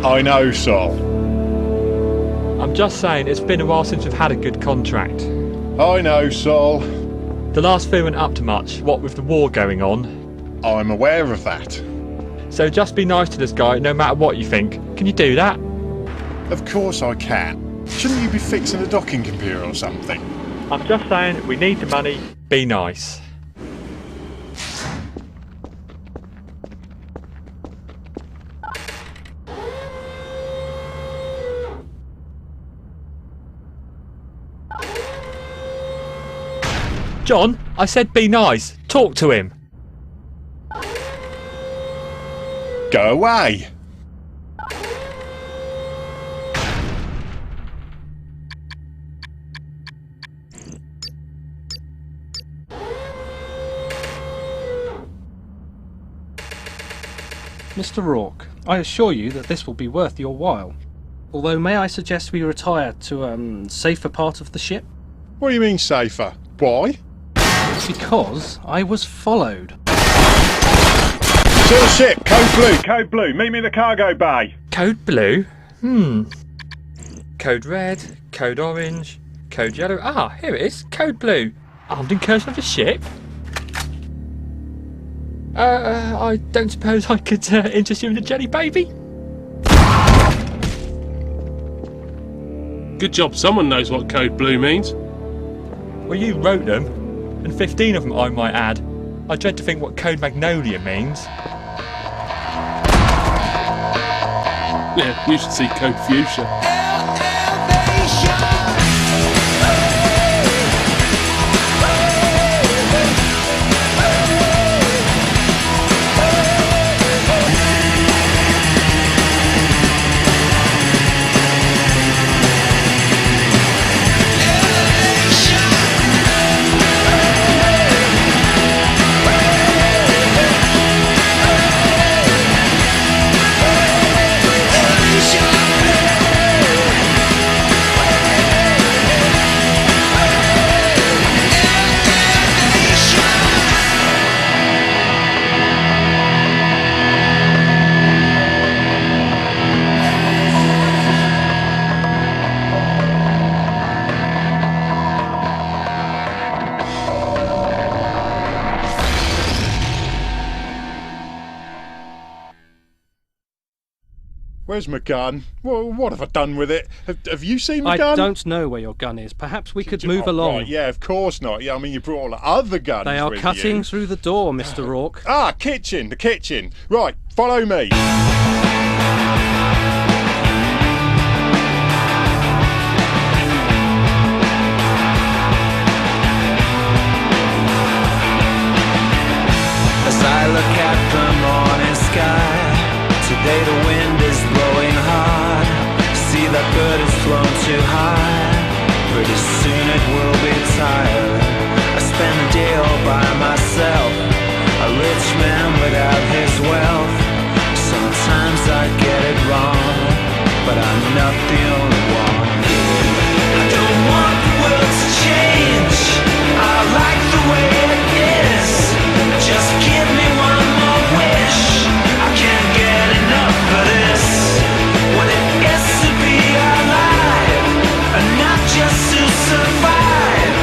I know, Sol. I'm just saying, it's been a while since we've had a good contract. I know, Sol. The last few weren't up to much, what with the war going on. I'm aware of that. So just be nice to this guy, no matter what you think. Can you do that? Of course I can. Shouldn't you be fixing a docking computer or something? I'm just saying, we need the money. Be nice. John, I said be nice. Talk to him. Go away. Mr. Rourke, I assure you that this will be worth your while. Although, may I suggest we retire to a safer part of the ship? What do you mean safer? Why? Because I was followed. To the ship! Code blue! Code blue! Meet me in the cargo bay! Code blue? Code red, code orange, code yellow. Ah, here it is. Code blue. Armed incursion of the ship? I don't suppose I could interest you in the jelly baby? Good job, someone knows what code blue means. Well, you wrote them, and 15 of them, I might add. I dread to think what code magnolia means. Yeah, you should see code fuchsia. Where's my gun? What have I done with it? Have you seen my gun? I don't know where your gun is. Perhaps we could move Oh, along. Right, yeah, of course not. Yeah, I mean, you brought all the other guns They are with cutting you. through the door, Mr. Rourke. Ah, kitchen, the kitchen. Right, follow me. As I look at the morning sky, today the wind is blowing hard. See that bird has flown too high. Pretty soon it will be tired. I spend the day all by myself, a rich man without his wealth. Sometimes I get it wrong, but I'm not the only one. I don't want the world to change. I like the way it is. Just give me one more wish. I can't get enough of this. What it is to be alive, and not just to survive.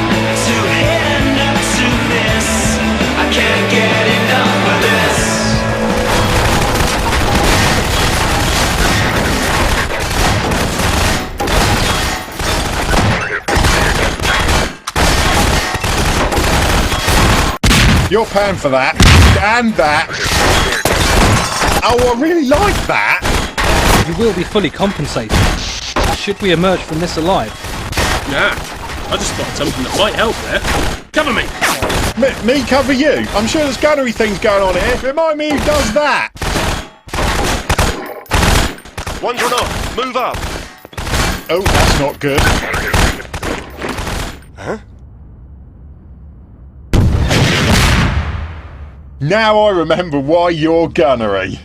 To hit and not to miss. I can't get enough of this. You're paying for that, and that. Oh, I really like that. You will be fully compensated, should we emerge from this alive. Nah, I just spotted something that might help there. Cover me! Me cover you? I'm sure there's gunnery things going on here. Remind me who does that. One's run off. Move up. Oh, that's not good. Huh? Now I remember why you're gunnery.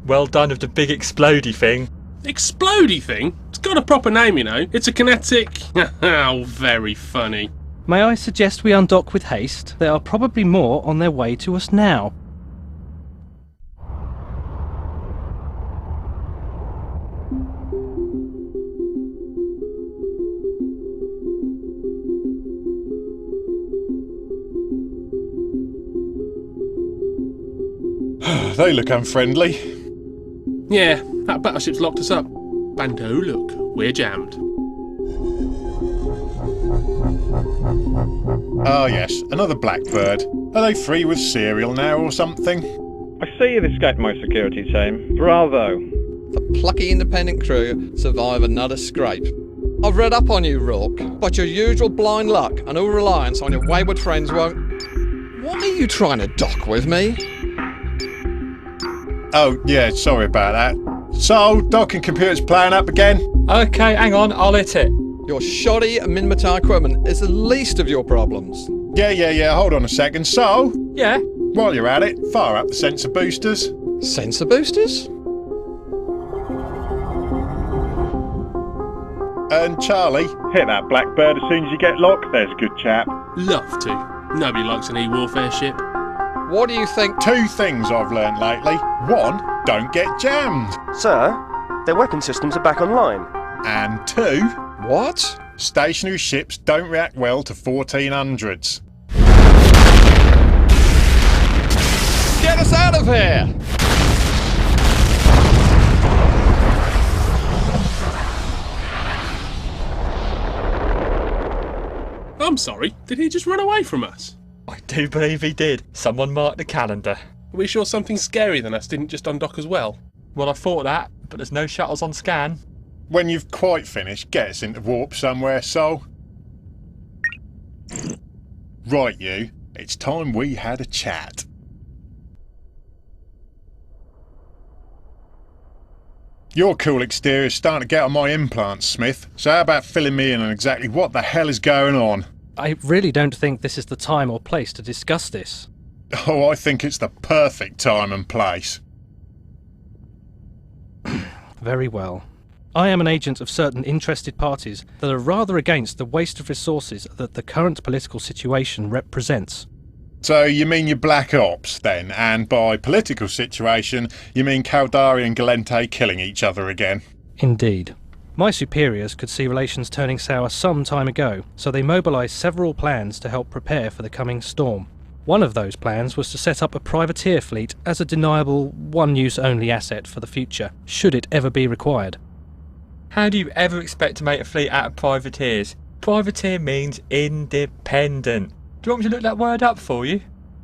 Well done with the big explodey thing. Explodey thing? It's got a proper name, you know. It's a kinetic... Oh, very funny. May I suggest we undock with haste? There are probably more on their way to us now. They look unfriendly. Yeah, that battleship's locked us up. Bando, look, we're jammed. Ah yes, another Blackbird. Are they free with cereal now or something? I see you've escaped my security team. Bravo. The plucky independent crew survive another scrape. I've read up on you, Rourke, but your usual blind luck and all reliance on your wayward friends won't... What are you trying to dock with me? Oh yeah, sorry about that. So, docking computer's playing up again? Okay, hang on, I'll hit it. Your shoddy Minmatar equipment is the least of your problems. Yeah, hold on a second. So, Yeah? while you're at it, fire up the sensor boosters. Sensor boosters? And Charlie, Hit that Blackbird as soon as you get locked. There's a good chap. Love to. Nobody likes an e-warfare ship. What do you think? two things I've learnt lately. One, don't get jammed. Sir, their weapon systems are back online. And two, What? stationary ships don't react well to 1400s. Get us out of here! I'm sorry, did he just run away from us? I do believe he did. Someone marked the calendar. Are we sure something scarier than us didn't just undock as well? Well, I thought that, but there's no shuttles on scan. When you've quite finished, get us into warp somewhere, Sol. Right, you. It's time we had a chat. Your cool exterior's starting to get on my implants, Smith. So how about filling me in on exactly what the hell is going on? I really don't think this is the time or place to discuss this. Oh, I think it's the perfect time and place. Very well. I am an agent of certain interested parties that are rather against the waste of resources that the current political situation represents. So you mean your Black Ops, then? And by political situation, you mean Caldari and Galente killing each other again? Indeed. My superiors could see relations turning sour some time ago, so they mobilised several plans to help prepare for the coming storm. One of those plans was to set up a privateer fleet as a deniable, one-use-only asset for the future, should it ever be required. How do you ever expect to make a fleet out of privateers? Privateer means independent. Do you want me to look that word up for you?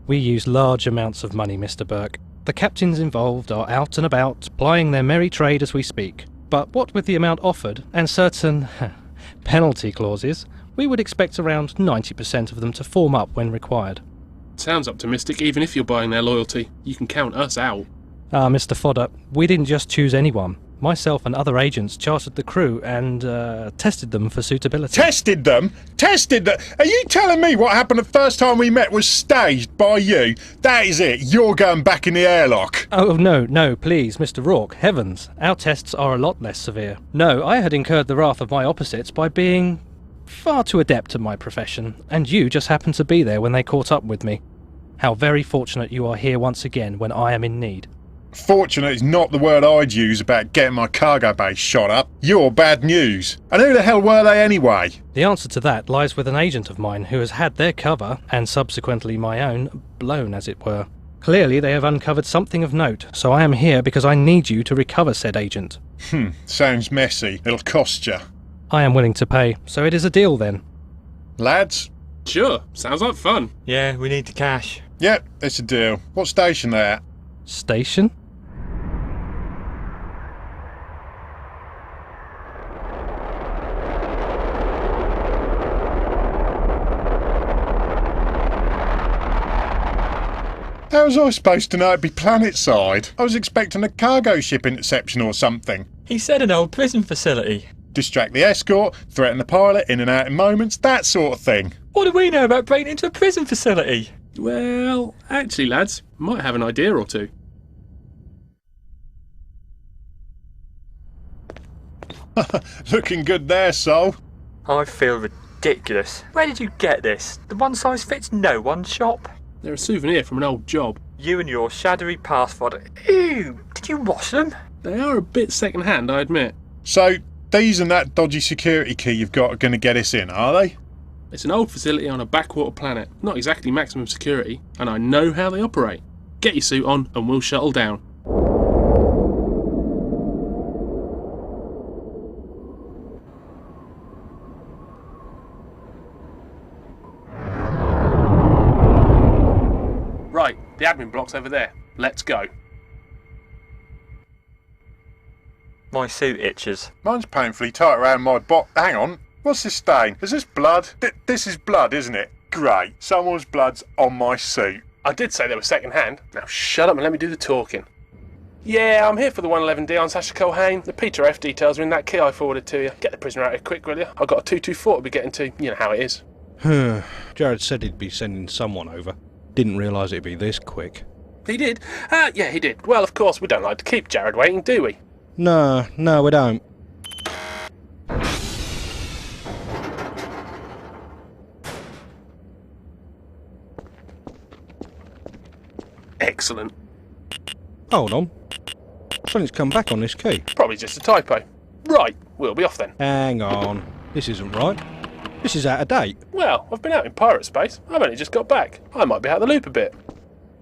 We use large amounts of money, Mr. Burke. The captains involved are out and about, plying their merry trade as we speak. But what with the amount offered, and certain penalty clauses, we would expect around 90% of them to form up when required. Sounds optimistic, even if you're buying their loyalty. You can count us out. Ah, Mr. Fodder, we didn't just choose anyone. Myself and other agents chartered the crew and tested them for suitability. Tested them? Tested them? Are you telling me what happened the first time we met was staged by you? That is it, you're going back in the airlock. Oh, no, please, Mr. Rourke, heavens, our tests are a lot less severe. No, I had incurred the wrath of my opposites by being far too adept at my profession, and you just happened to be there when they caught up with me. How very fortunate you are here once again when I am in need. Fortunate is not the word I'd use about getting my cargo base shot up. You're bad news. And who the hell were they anyway? The answer to that lies with an agent of mine who has had their cover, and subsequently my own, blown as it were. Clearly they have uncovered something of note, so I am here because I need you to recover said agent. Sounds messy. It'll cost you. I am willing to pay, so it is a deal then. Lads? Sure, sounds like fun. Yeah, we need the cash. Yep, it's a deal. What station they at? Station? How was I supposed to know it'd be planetside? I was expecting a cargo ship interception or something. He said an old prison facility. Distract the escort, threaten the pilot in and out in moments, that sort of thing. What do we know about breaking into a prison facility? Well, actually, lads, might have an idea or two. Looking good there, Sol. I feel ridiculous. Where did you get this? The one size fits no one shop? They're a souvenir from an old job. You and your shadowy passport. Ew! Did you wash them? They are a bit second-hand, I admit. So, these and that dodgy security key you've got are going to get us in, are they? It's an old facility on a backwater planet. Not exactly maximum security, and I know how they operate. get your suit on and we'll shuttle down. Right, the admin block's over there. Let's go. My suit itches. Mine's painfully tight around my hang on, what's this stain? Is this blood? This is blood, isn't it? Great, someone's blood's on my suit. I did say they were second hand. Now shut up and let me do the talking. Yeah, I'm here for the 111D on Sasha Culhane. The Peter F details are in that key I forwarded to you. Get the prisoner out here quick, will you? I've got a 224 to be getting to. You know how it is. Jared said he'd be sending someone over. Didn't realise it'd be this quick. He did? Yeah, he did. Well, of course, we don't like to keep Jared waiting, do we? No, we don't. Excellent. Hold on. Something's come back on this key. Probably just a typo. Right, we'll be off then. Hang on. This isn't right. This is out of date. Well, I've been out in pirate space. I've only just got back. I might be out of the loop a bit.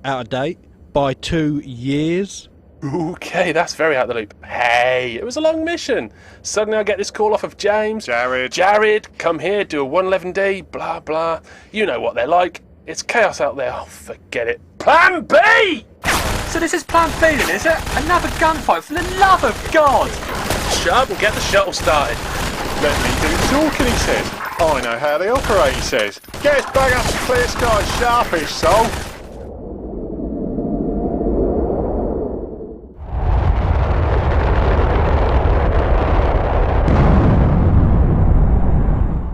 Out of date? By 2 years? Okay, that's very out of the loop. Hey, it was a long mission. Suddenly I get this call off of James. Jared, come here, do a 111D, blah, blah. You know what they're like. It's chaos out there. Oh, forget it. Plan B! So this is Plan B then, is it? Another gunfight, for the love of God! Shut up and get the shuttle started. Let me do the talking, he says. I know how they operate, he says. Get us back up to clear sky, sharpish, soul.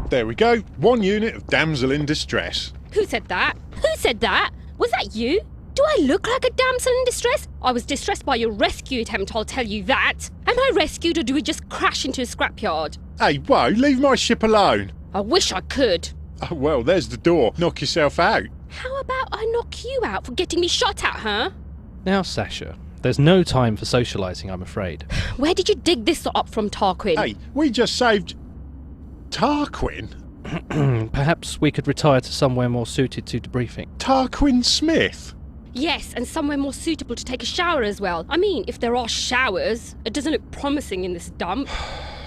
There we go. 1 unit of damsel in distress. Who said that? Who said that? Was that you? Do I look like a damsel in distress? I was distressed by your rescue attempt, I'll tell you that. Am I rescued or do we just crash into a scrapyard? Hey, whoa, leave my ship alone. I wish I could. Oh, well, there's the door. Knock yourself out. How about I knock you out for getting me shot at, huh? Now, Sasha, there's no time for socialising, I'm afraid. Where did you dig this up from, Tarquin? Hey, we just saved... Tarquin? Perhaps we could retire to somewhere more suited to debriefing. Tarquin Smith? Yes, and somewhere more suitable to take a shower as well. I mean, if there are showers, it doesn't look promising in this dump.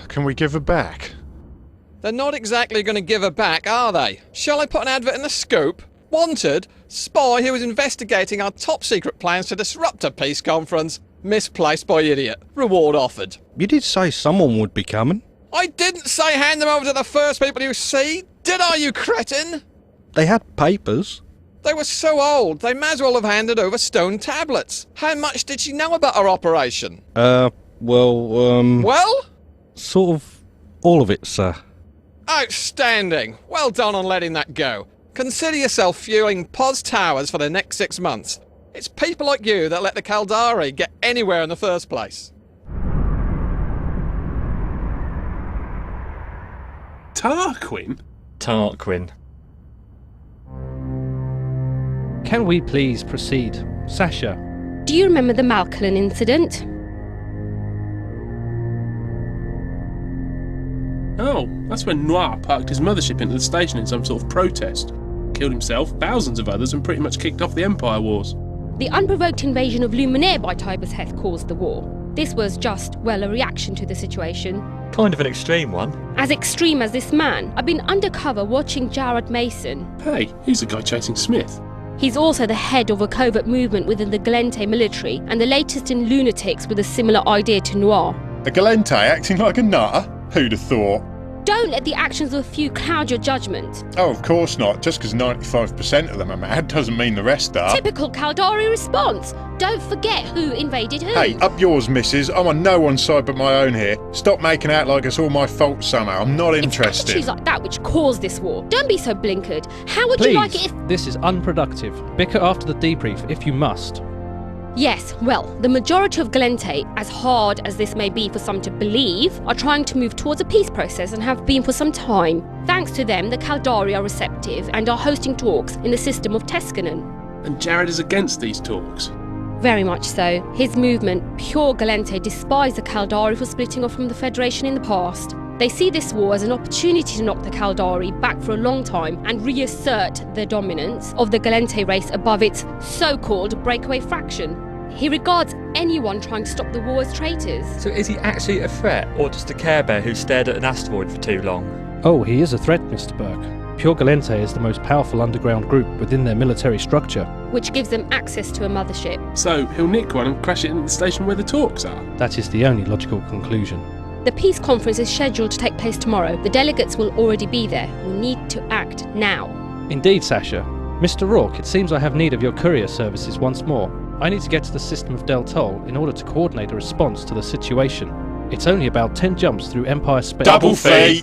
Can we give her back? They're not exactly going to give her back, are they? Shall I put an advert in the Scoop? Wanted, spy who was investigating our top secret plans to disrupt a peace conference. Misplaced by idiot. Reward offered. You did say someone would be coming. I didn't say hand them over to the first people you see, did I, you cretin? They had papers. They were so old, they may as well have handed over stone tablets. How much did she know about our operation? Well? Sort of all of it, sir. Outstanding. Well done on letting that go. Consider yourself fueling POS towers for the next 6 months. It's people like you that let the Caldari get anywhere in the first place. Tarquin? Tarquin. Can we please proceed? Sasha. Do you remember the Malcolm incident? Oh, that's when Noir parked his mothership into the station in some sort of protest. Killed himself, thousands of others, and pretty much kicked off the Empire Wars. The unprovoked invasion of Luminaire by Tibus Heth caused the war. This was just, well, a reaction to the situation. Kind of an extreme one. As extreme as this man. I've been undercover watching Jared Mason. Hey, he's the guy chasing Smith. He's also the head of a covert movement within the Gallente military and the latest in lunatics with a similar idea to Noir. A Gallente acting like a nutter? Who'd have thought? Don't let the actions of a few cloud your judgment. Oh, of course not. Just because 95% of them are mad doesn't mean the rest are. Typical Caldari response. Don't forget who invaded who. Hey, up yours, missus. I'm on no one's side but my own here. Stop making out like it's all my fault somehow. I'm not interested. It's attitudes like that which caused this war. Don't be so blinkered. How would Please, you like it if... This is unproductive. Bicker after the debrief if you must. Yes, well, the majority of Gallente, as hard as this may be for some to believe, are trying to move towards a peace process and have been for some time. Thanks to them, the Caldari are receptive and are hosting talks in the system of Teskanen. And Jared is against these talks. Very much so. His movement, Pure Gallente, despised the Caldari for splitting off from the Federation in the past. They see this war as an opportunity to knock the Caldari back for a long time and reassert the dominance of the Gallente race above its so-called breakaway fraction. He regards anyone trying to stop the war as traitors. So is he actually a threat, or just a Care Bear who stared at an asteroid for too long? Oh, he is a threat, Mr. Burke. Pure Gallente is the most powerful underground group within their military structure. Which gives them access to a mothership. So he'll nick one and crash it into the station where the talks are? That is the only logical conclusion. The peace conference is scheduled to take place tomorrow. The delegates will already be there. We need to act now. Indeed, Sasha. Mr. Rourke, it seems I have need of your courier services once more. I need to get to the system of Del Toll in order to coordinate a response to the situation. It's only about 10 jumps through Empire Space. Double fee!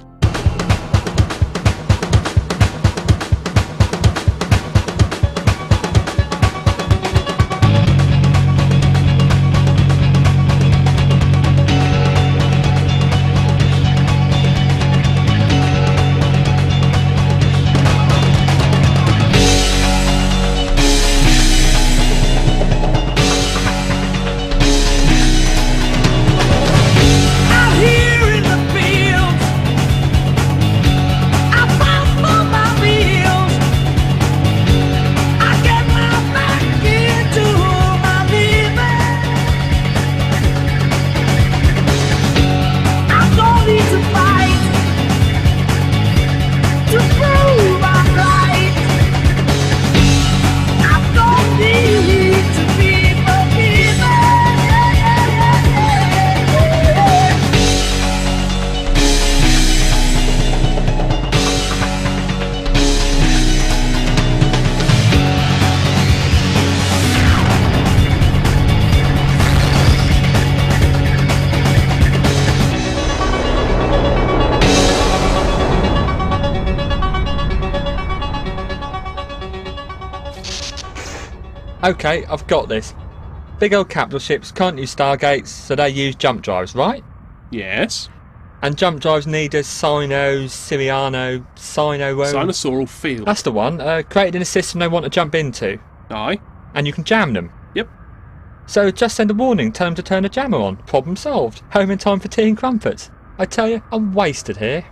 Okay, I've got this. Big old capital ships can't use stargates, so they use jump drives, right? Yes. And jump drives need a Sinosaural field. That's the one, created in a system they want to jump into. Aye. And you can jam them. Yep. So just send a warning, tell them to turn the jammer on. Problem solved. Home in time for tea and crumpets. I tell you, I'm wasted here.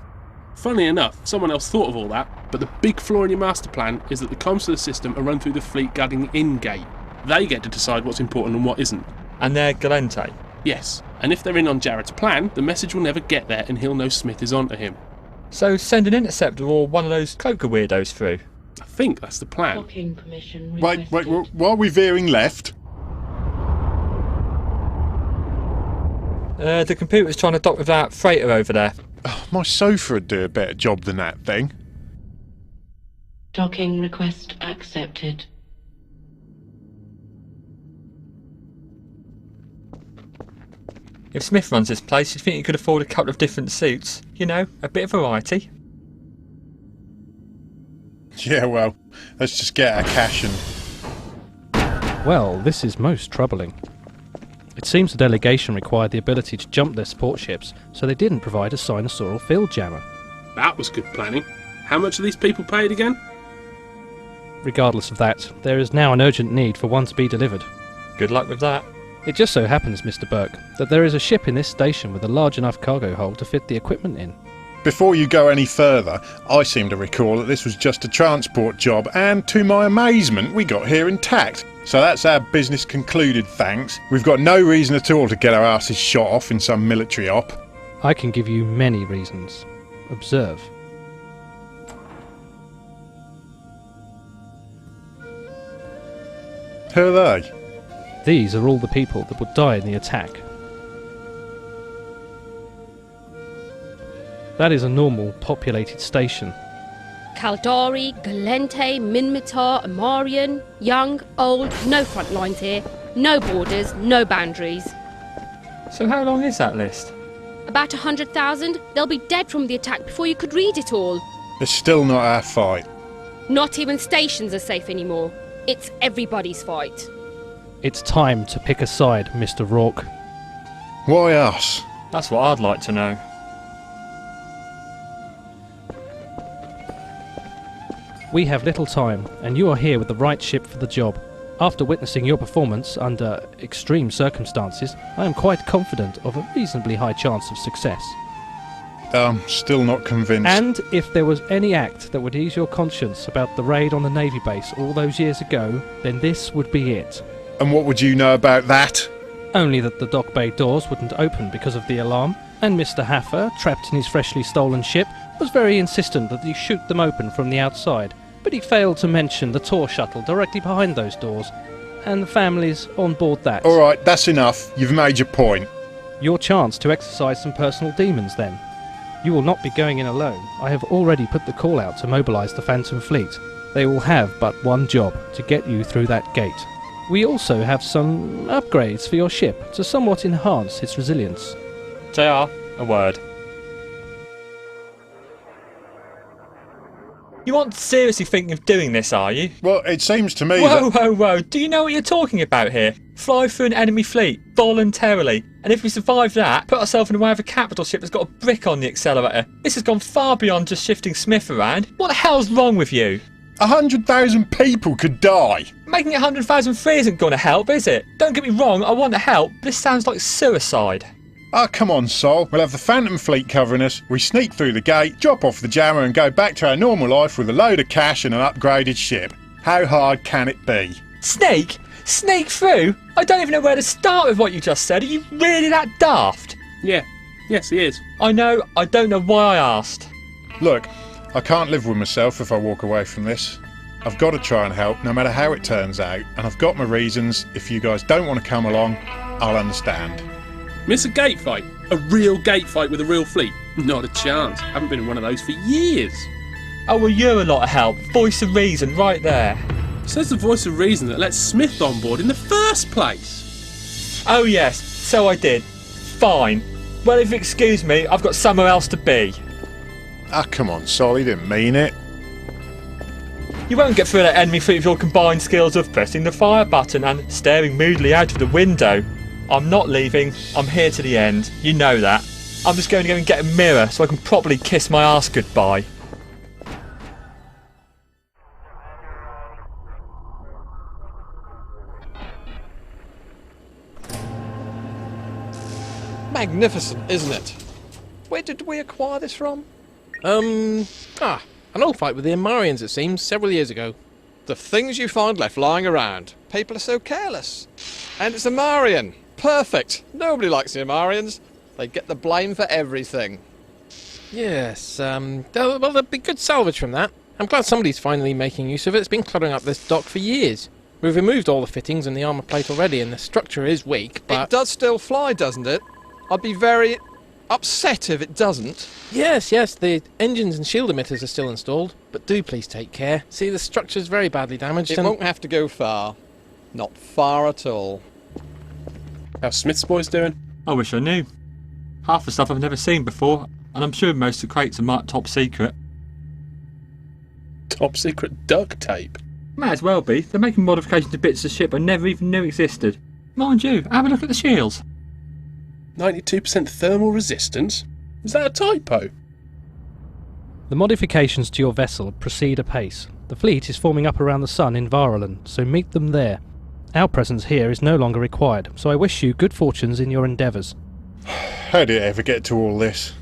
Funnily enough, someone else thought of all that, but the big flaw in your master plan is that the comms to the system are run through the fleet guarding the in-gate. They get to decide what's important and what isn't. And they're Gallente? Yes, and if they're in on Jared's plan, the message will never get there and he'll know Smith is onto him. So send an interceptor or one of those cloaker weirdos through. I think that's the plan. Docking permission Wait, why are we veering left? The computer's trying to dock with that freighter over there. Oh, my sofa would do a better job than that thing. Docking request accepted. If Smith runs this place, you'd think he could afford a couple of different suits. You know, a bit of variety. Yeah, well, let's just get our cash and... Well, this is most troubling. It seems the delegation required the ability to jump their support ships, so they didn't provide a Sinosaural field jammer. That was good planning. How much are these people paid again? Regardless of that, there is now an urgent need for one to be delivered. Good luck with that. It just so happens, Mr. Burke, that there is a ship in this station with a large enough cargo hold to fit the equipment in. Before you go any further, I seem to recall that this was just a transport job, and to my amazement, we got here intact. So that's our business concluded, thanks. We've got no reason at all to get our asses shot off in some military op. I can give you many reasons. Observe. Who are they? These are all the people that would die in the attack. That is a normal, populated station. Caldari, Gallente, Minmatar, Amarian, young, old, no front lines here, no borders, no boundaries. So how long is that list? About 100,000. They'll be dead from the attack before you could read it all. It's still not our fight. Not even stations are safe anymore. It's everybody's fight. It's time to pick a side, Mr. Rourke. Why us? That's what I'd like to know. We have little time, and you are here with the right ship for the job. After witnessing your performance under extreme circumstances, I am quite confident of a reasonably high chance of success. I'm still not convinced. And if there was any act that would ease your conscience about the raid on the Navy base all those years ago, then this would be it. And what would you know about that? Only that the dock bay doors wouldn't open because of the alarm, and Mr. Haffer, trapped in his freshly stolen ship, was very insistent that he shoot them open from the outside, but he failed to mention the Tor shuttle directly behind those doors, and the families on board that. Alright, that's enough. You've made your point. Your chance to exercise some personal demons, then. You will not be going in alone. I have already put the call out to mobilise the Phantom Fleet. They will have but one job, to get you through that gate. We also have some upgrades for your ship to somewhat enhance its resilience. JR, a word. You aren't seriously thinking of doing this, are you? Well, it seems to me Whoa, that... whoa, whoa. Do you know what you're talking about here? Fly through an enemy fleet, voluntarily. And if we survive that, put ourselves in the way of a capital ship that's got a brick on the accelerator. This has gone far beyond just shifting Smith around. What the hell's wrong with you? 100,000 people could die. Making it 100,000 free isn't going to help, is it? Don't get me wrong, I want to help, but this sounds like suicide. Ah, come on, Sol. We'll have the Phantom Fleet covering us. We sneak through the gate, drop off the jammer and go back to our normal life with a load of cash and an upgraded ship. How hard can it be? Sneak? Sneak through? I don't even know where to start with what you just said. Are you really that daft? Yeah. Yes, he is. I know. I don't know why I asked. Look, I can't live with myself if I walk away from this. I've got to try and help, no matter how it turns out, and I've got my reasons. If you guys don't want to come along, I'll understand. Miss a gate fight? A real gate fight with a real fleet? Not a chance. Haven't been in one of those for years. Oh, well, you're a lot of help. Voice of reason right there. Says the voice of reason that let Smith on board in the first place. Oh, yes. So I did. Fine. Well, if you excuse me, I've got somewhere else to be. Ah, come on, Sol, he didn't mean it. You won't get through that enemy fleet with your combined skills of pressing the fire button and staring moodily out of the window. I'm not leaving. I'm here to the end. You know that. I'm just going to go and get a mirror so I can properly kiss my ass goodbye. Magnificent, isn't it? Where did we acquire this from? An old fight with the Amarians, it seems, several years ago. The things you find left lying around. People are so careless. And it's Amarian. Perfect. Nobody likes the Amarians. They get the blame for everything. Yes, well, there'll be good salvage from that. I'm glad somebody's finally making use of it. It's been cluttering up this dock for years. We've removed all the fittings and the armour plate already, and the structure is weak, but... It does still fly, doesn't it? I'd be very upset if it doesn't. Yes, the engines and shield emitters are still installed, but do please take care. See, the structure's very badly damaged. It won't have to go far. Not far at all. How's Smith's boys doing? I wish I knew. Half the stuff I've never seen before, and I'm sure most of the crates are marked top secret. Top secret duct tape? Might as well be. They're making modifications to bits of the ship I never even knew existed. Mind you, have a look at the shields. 92% thermal resistance? Is that a typo? The modifications to your vessel proceed apace. The fleet is forming up around the sun in Varalon, so meet them there. Our presence here is no longer required, so I wish you good fortunes in your endeavours. How did it ever get to all this?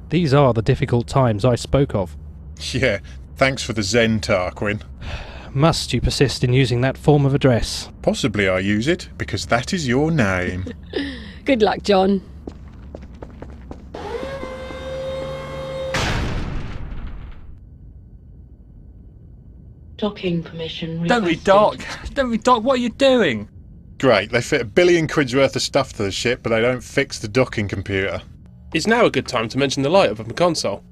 These are the difficult times I spoke of. Yeah, thanks for the Zen, Tarquin. Must you persist in using that form of address? Possibly I use it, because that is your name. Good luck, John. Docking permission Don't requested. redock. Don't redock. What are you doing? Great, they fit £1 billion worth of stuff to the ship, but they don't fix the docking computer. Is now a good time to mention the light up of the console?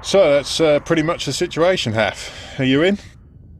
So that's pretty much the situation, Haf. Are you in?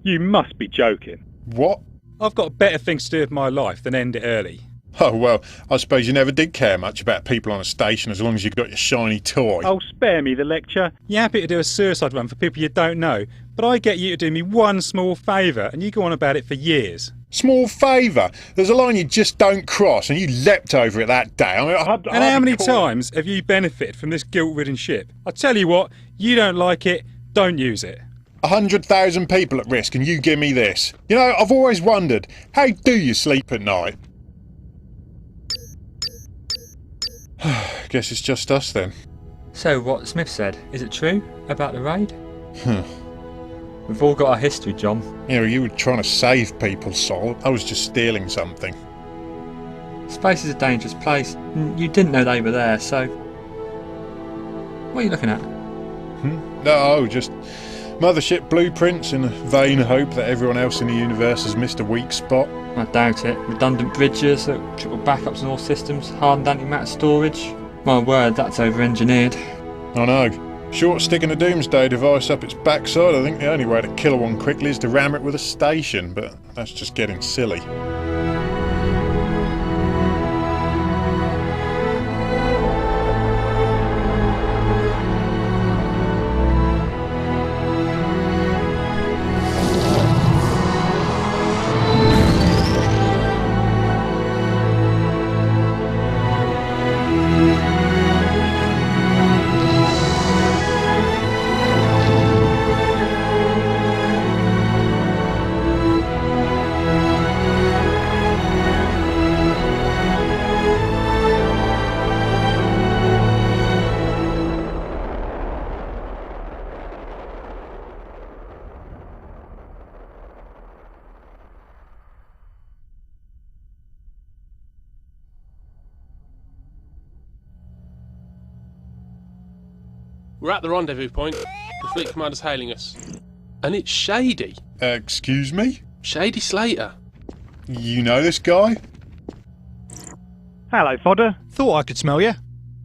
You must be joking. What? I've got better things to do with my life than end it early. Oh, well, I suppose you never did care much about people on a station as long as you got your shiny toy. Oh, spare me the lecture. You're happy to do a suicide run for people you don't know, but I get you to do me one small favour and you go on about it for years. Small favour? There's a line you just don't cross and you leapt over it that day. I mean, And how many times have you benefited from this guilt-ridden ship? I tell you what, you don't like it, don't use it. 100,000 people at risk and you give me this. You know, I've always wondered, how do you sleep at night? Guess it's just us then. So what Smith said, is it true about the raid? We've all got our history, John. You know, you were trying to save people, Sol. I was just stealing something. Space is a dangerous place. You didn't know they were there, so... What are you looking at? No, just mothership blueprints in a vain hope that everyone else in the universe has missed a weak spot. I doubt it. Redundant bridges, triple backups on all systems, hardened antimatter storage. My word, that's over-engineered. I know. Short sticking a doomsday device up its backside. I think the only way to kill one quickly is to ram it with a station, but that's just getting silly. We're at the rendezvous point. The fleet commander's hailing us. And it's Shady. Excuse me? Shady Slater. You know this guy? Hello, fodder. Thought I could smell you.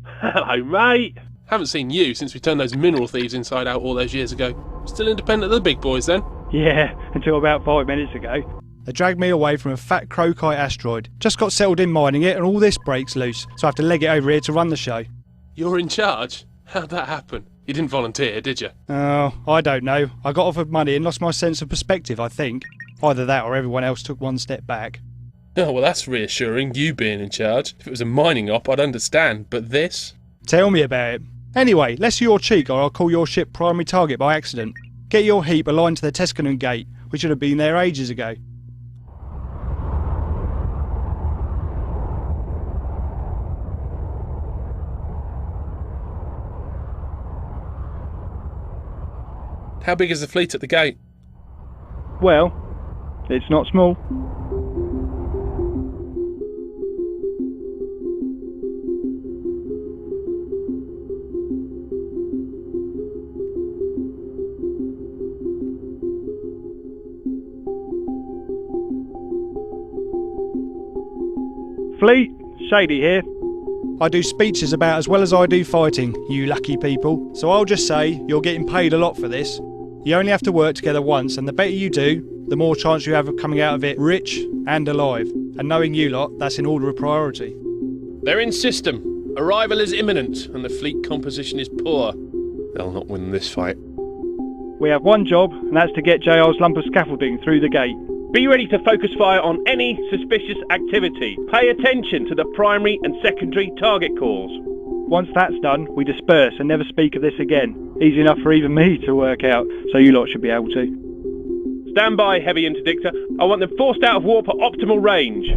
Hello, mate. Haven't seen you since we turned those mineral thieves inside out all those years ago. Still independent of the big boys then? Yeah, until about 5 minutes ago. They dragged me away from a fat Crokite asteroid. Just got settled in mining it and all this breaks loose, so I have to leg it over here to run the show. You're in charge? How'd that happen? You didn't volunteer, did you? Oh, I don't know. I got offered money and lost my sense of perspective, I think. Either that or everyone else took one step back. Oh, well, that's reassuring, you being in charge. If it was a mining op, I'd understand, but this? Tell me about it. Anyway, less of your cheek or I'll call your ship primary target by accident. Get your heap aligned to the Tescanon Gate. We should have been there ages ago. How big is the fleet at the gate? Well, it's not small. Fleet, Shady here. I do speeches about as well as I do fighting, you lucky people. So I'll just say, you're getting paid a lot for this. You only have to work together once, and the better you do, the more chance you have of coming out of it rich and alive. And knowing you lot, that's in order of priority. They're in system. Arrival is imminent, and the fleet composition is poor. They'll not win this fight. We have one job, and that's to get JR's lump of scaffolding through the gate. Be ready to focus fire on any suspicious activity. Pay attention to the primary and secondary target calls. Once that's done, we disperse and never speak of this again. Easy enough for even me to work out, so you lot should be able to. Stand by, heavy interdictor. I want them forced out of warp at optimal range.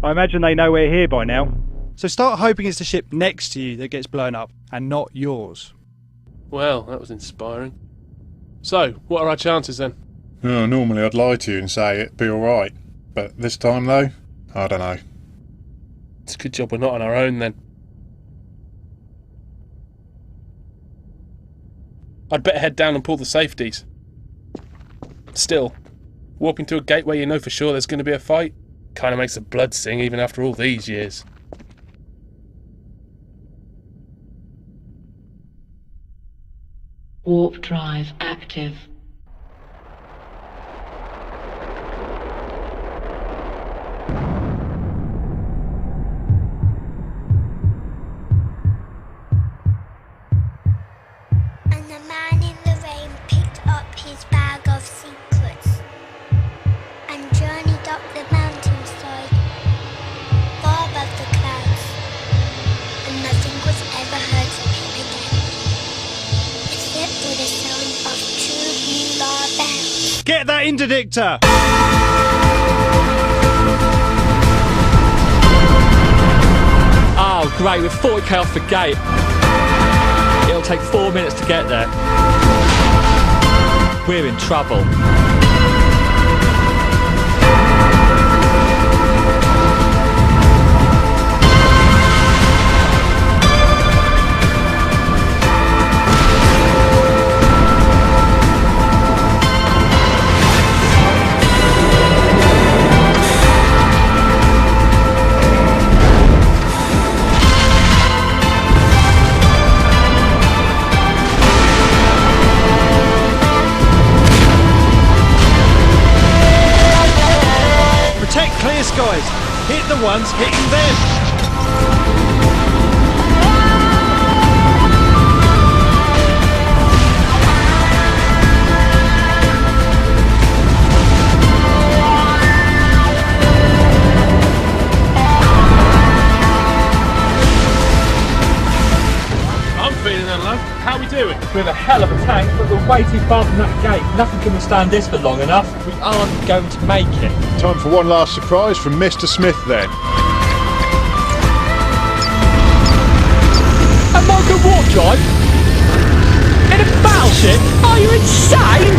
I imagine they know we're here by now. So start hoping it's the ship next to you that gets blown up, and not yours. Well, that was inspiring. So, what are our chances then? Oh, normally I'd lie to you and say it'd be alright. But this time though, I don't know. It's a good job we're not on our own then. I'd better head down and pull the safeties. Still, warping to a gate where you know for sure there's going to be a fight kind of makes the blood sing even after all these years. Warp drive active. get that interdictor! Oh, great, we're 40k off the gate. It'll take 4 minutes to get there. We're in trouble. Clear skies. Hit the ones hitting them. I'm feeling unloved. How are we doing? We have a hell of a tank, but we're way too far from that gate. Nothing can withstand this for long enough. We aren't going to make it. Time for one last surprise from Mr. Smith then. A Mocha warp drive? In a battleship? Are you insane?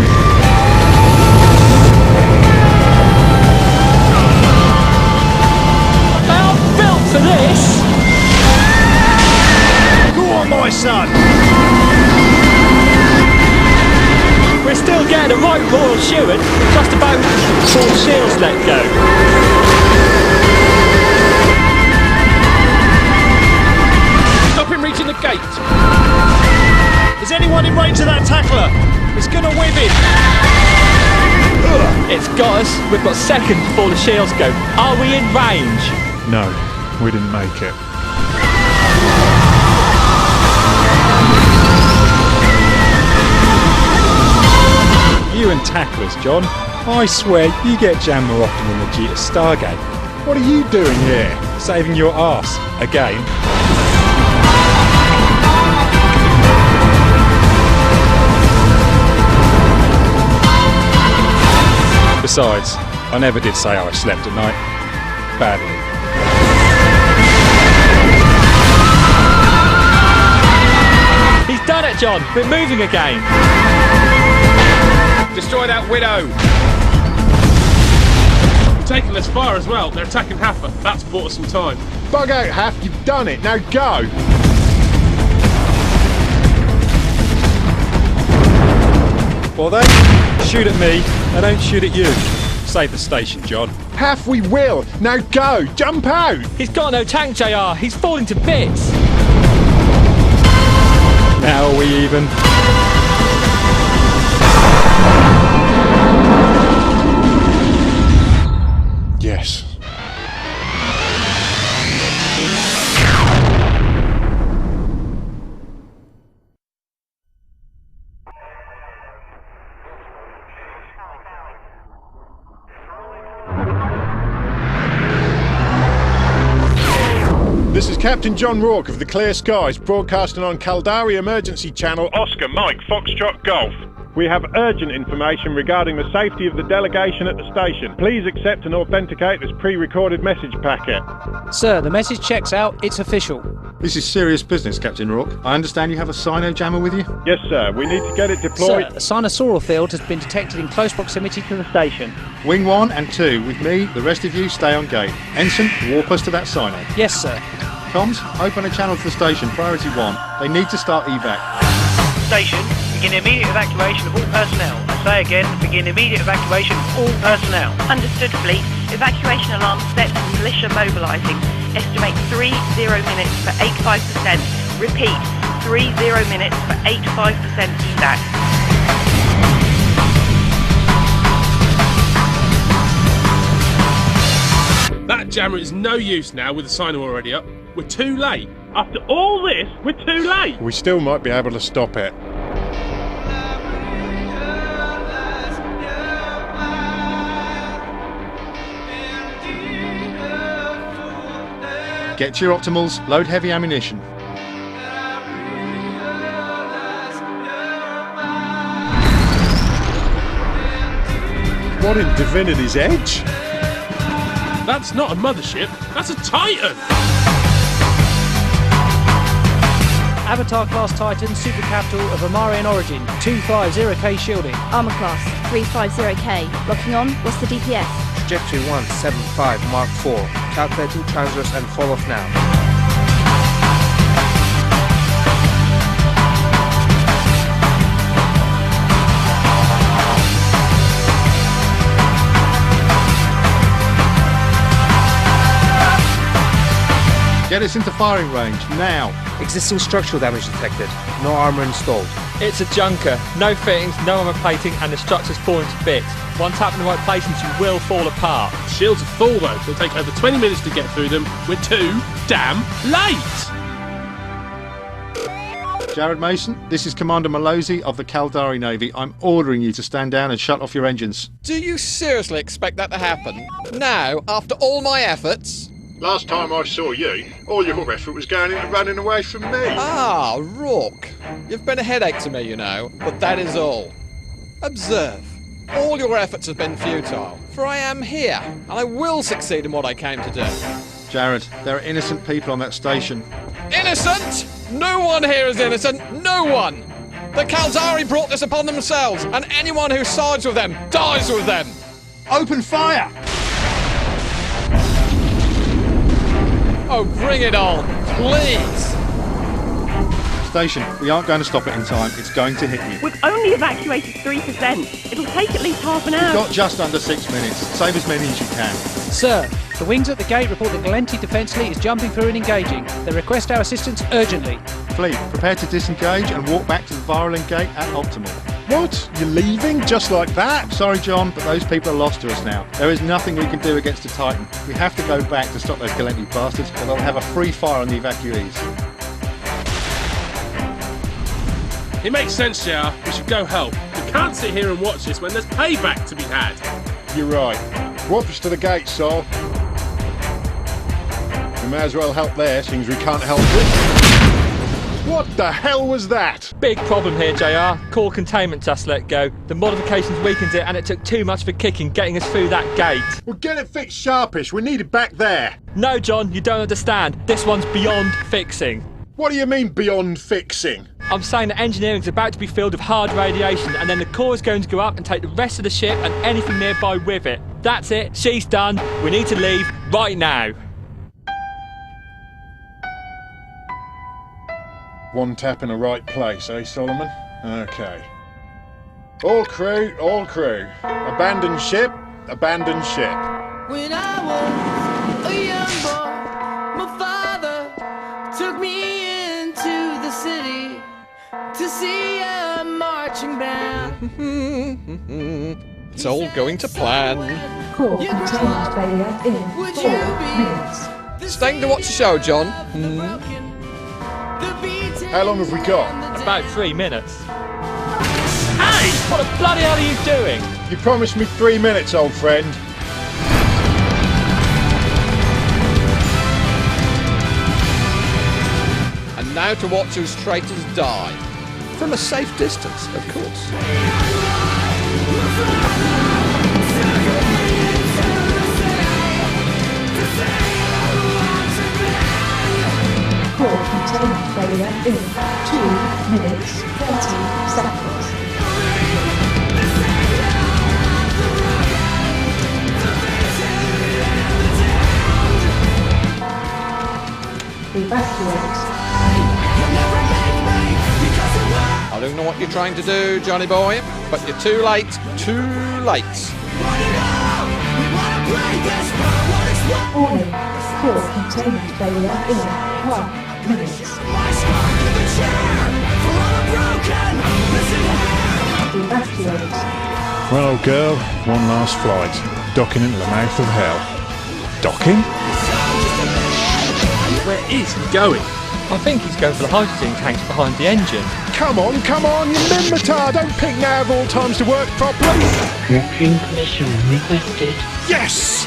They aren't built for this! Go on, my son! We're still getting a right royal shewing, just about 4 shields let go. Stop him reaching the gate! Is anyone in range of that tackler? It's gonna whip him! It's got us. We've got seconds before the shields go. Are we in range? No, we didn't make it. You and tacklers, John. I swear you get jammed more often than the G at Stargate. What are you doing here? Saving your arse. Again. Besides, I never did say I slept at night. Badly. He's done it, John. We're moving again. Destroy that widow! Taking us far as well. They're attacking Haffa. That's bought us some time. Bug out, Haff. You've done it. Now go. Well, they shoot at me. They don't shoot at you. Save the station, John. Haff, we will. Now go. Jump out. He's got no tank, JR. He's falling to bits. Now are we even? Yes. This is Captain John Rourke of the Clear Skies, broadcasting on Caldari Emergency Channel Oscar Mike Foxtrot Golf. We have urgent information regarding the safety of the delegation at the station. Please accept and authenticate this pre-recorded message packet. Sir, the message checks out. It's official. This is serious business, Captain Rourke. I understand you have a Sino jammer with you? Yes, sir. We need to get it deployed. Sir, a sinosaural field has been detected in close proximity to the station. Wing 1 and 2 with me. The rest of you stay on gate. Ensign, warp us to that Sino. Yes, sir. Comms, open a channel to the station. Priority 1. They need to start evac. Station, begin immediate evacuation of all personnel. I say again, begin immediate evacuation of all personnel. Understood, fleet. Evacuation alarm set and militia mobilising. Estimate 30 minutes for 85%. Repeat, 30 minutes for 85% evac. That jammer is no use now with the Sino already up. We're too late. After all this, we're too late. We still might be able to stop it. Get to your optimals, load heavy ammunition. What in divinity's edge? That's not a mothership, that's a Titan! Avatar-class Titan, super capital of Amarian origin, 250K shielding. Armour class 350K. Locking on, what's the DPS? Trajectory 175 Mark 4. Calculating transverse and fall off now. Get us into firing range, now. Existing structural damage detected. No armour installed. It's a junker. No fittings, no armour plating, and the structure's falling to bits. One tap in the right placements, you will fall apart. Shields are full though. It'll take over 20 minutes to get through them. We're too damn late! Jared Mason, this is Commander Malozzi of the Caldari Navy. I'm ordering you to stand down and shut off your engines. Do you seriously expect that to happen? Now, after all my efforts? Last time I saw you, all your effort was going into running away from me. Ah, Rook. You've been a headache to me, you know, but that is all. Observe. All your efforts have been futile, for I am here, and I will succeed in what I came to do. Jared, there are innocent people on that station. Innocent? No one here is innocent. No one. The Caldari brought this upon themselves, and anyone who sides with them dies with them. Open fire! Oh, bring it on, please. Station, we aren't going to stop it in time. It's going to hit you. We've only evacuated 3%. It'll take at least half an hour. You've got just under 6 minutes. Save as many as you can. Sir, the wings at the gate report that Gallente Defence Fleet is jumping through and engaging. They request our assistance urgently. Fleet, prepare to disengage and walk back to the Virulent Gate at optimal. What? You're leaving just like that? Sorry, John, but those people are lost to us now. There is nothing we can do against the Titan. We have to go back to stop those Gallente bastards, or they'll have a free fire on the evacuees. It makes sense, JR. We should go help. We can't sit here and watch this when there's payback to be had. You're right. Walk us to the gate, Sol. We may as well help there, since we can't help this. What the hell was that? Big problem here, JR. Core containment just let go. The modifications weakened it and it took too much for kicking getting us through that gate. Well, get it fixed sharpish. We need it back there. No, John, you don't understand. This one's beyond fixing. What do you mean beyond fixing? I'm saying that engineering's about to be filled with hard radiation and then the core is going to go up and take the rest of the ship and anything nearby with it. That's it. She's done. We need to leave right now. One tap in the right place, eh, Solomon? Okay. All crew, all crew. Abandon ship, abandon ship. When I was a young boy, my father took me into the city to see a marching band. It's all going to plan. Core containment failure in 4 minutes. Staying to watch the show, John. How long have we got? About 3 minutes. Hey! What the bloody hell are you doing? You promised me 3 minutes, old friend. And now to watch whose traitors die. From a safe distance, of course. Core containment failure in 2 minutes 30 seconds. Evacuate. I don't know what you're trying to do, Johnny boy, but you're too late. Too late. Warning. Core containment failure in 1 minute. Evacuate. Well, old girl, one last flight. Docking into the mouth of hell. Docking? Where is he going? I think he's going for the hydrogen tanks behind the engine. Come on, you mimitar! Don't pick now of all times to work properly! Warping permission requested. Yes!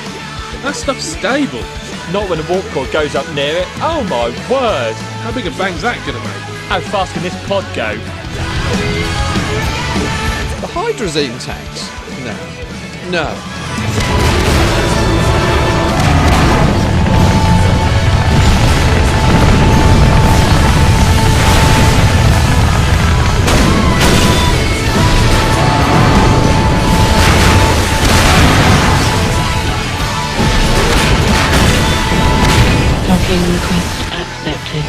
That stuff's stable. Not when the warp core goes up near it. Oh my word! How big a bang's that gonna make? How fast can this pod go? The hydrazine tanks? No. No. Docking request accepted.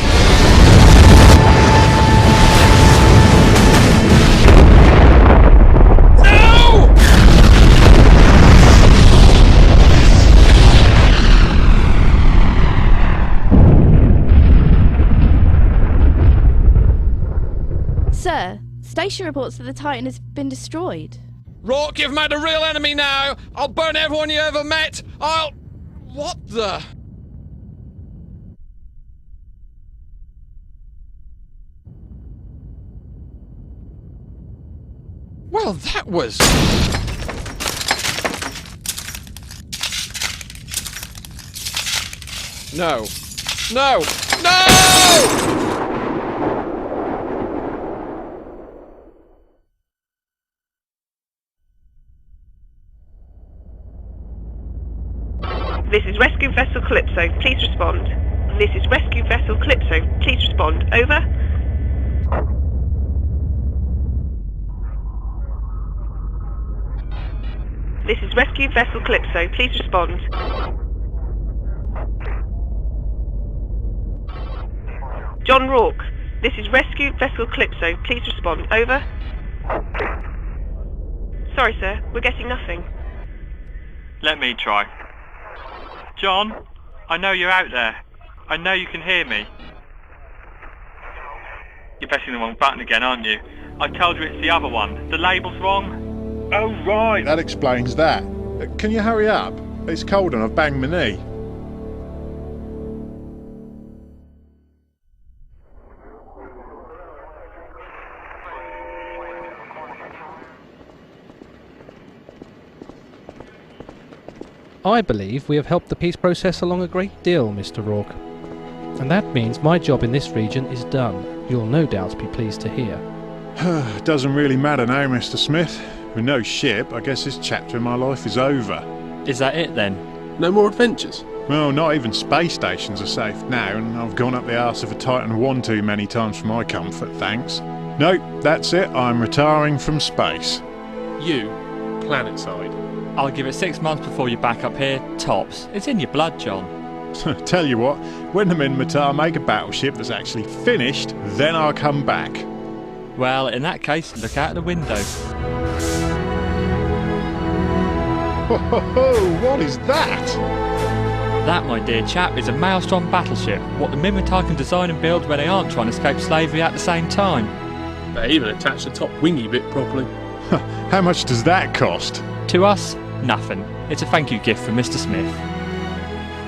Sir, station reports that the Titan has been destroyed. Rourke, you've met a real enemy now! I'll burn everyone you ever met! What the... Well, that was... No. No! No! This is Rescue Vessel Calypso. Please respond. This is Rescue Vessel Calypso. Please respond. Over. This is Rescue Vessel Calypso. Please respond. John Rourke. This is Rescue Vessel Calypso. Please respond. Over. Sorry, sir. We're getting nothing. Let me try. John, I know you're out there. I know you can hear me. You're pressing the wrong button again, aren't you? I told you it's the other one. The label's wrong. Oh, right. That explains that. Can you hurry up? It's cold and I've banged my knee. I believe we have helped the peace process along a great deal, Mr. Rourke. And that means my job in this region is done. You'll no doubt be pleased to hear. Doesn't really matter now, Mr. Smith. With no ship, I guess this chapter in my life is over. Is that it then? No more adventures? Well, not even space stations are safe now, and I've gone up the arse of a Titan 1 too many times for my comfort, thanks. Nope, that's it. I'm retiring from space. You, planetside. I'll give it 6 months before you're back up here, tops. It's in your blood, John. Tell you what, when the Minmatar make a battleship that's actually finished, then I'll come back. Well, in that case, look out the window. Ho ho ho, what is that? That, my dear chap, is a Maelstrom battleship. What the Minmatar can design and build when they aren't trying to escape slavery at the same time. They even attach the top wingy bit properly. How much does that cost? To us, nothing. It's a thank you gift from Mr. Smith.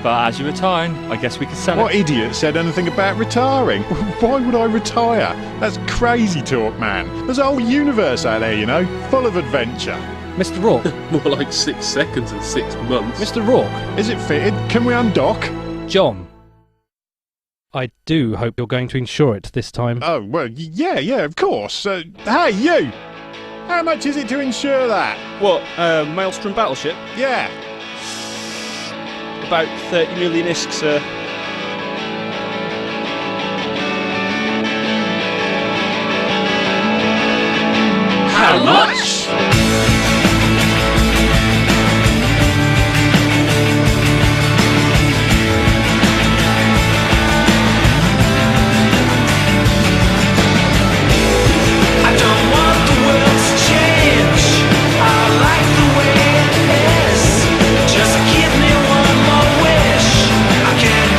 But as you're retiring, I guess we could sell it. What idiot said anything about retiring? Why would I retire? That's crazy talk, man. There's a whole universe out there, you know, full of adventure. Mr. Rourke. More like 6 seconds and 6 months. Mr. Rourke. Is it fitted? Can we undock? John. I do hope you're going to insure it this time. Oh, well, yeah, of course. Hey, you! How much is it to insure that? What, Maelstrom battleship? Yeah. About 30 million ISK, sir. How much? Just give me one more wish. I can't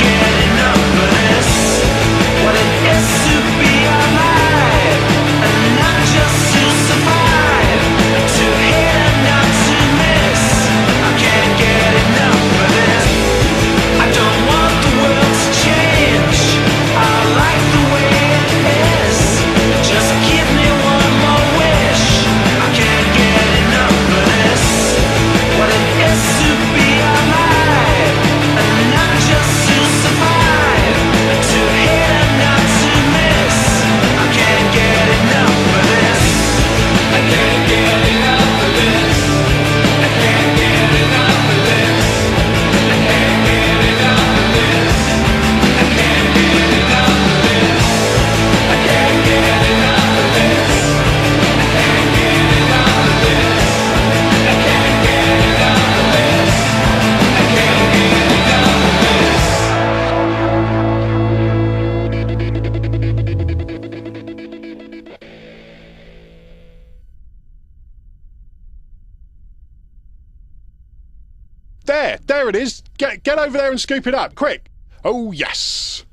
There it is. Get over there and scoop it up, quick. Oh, yes.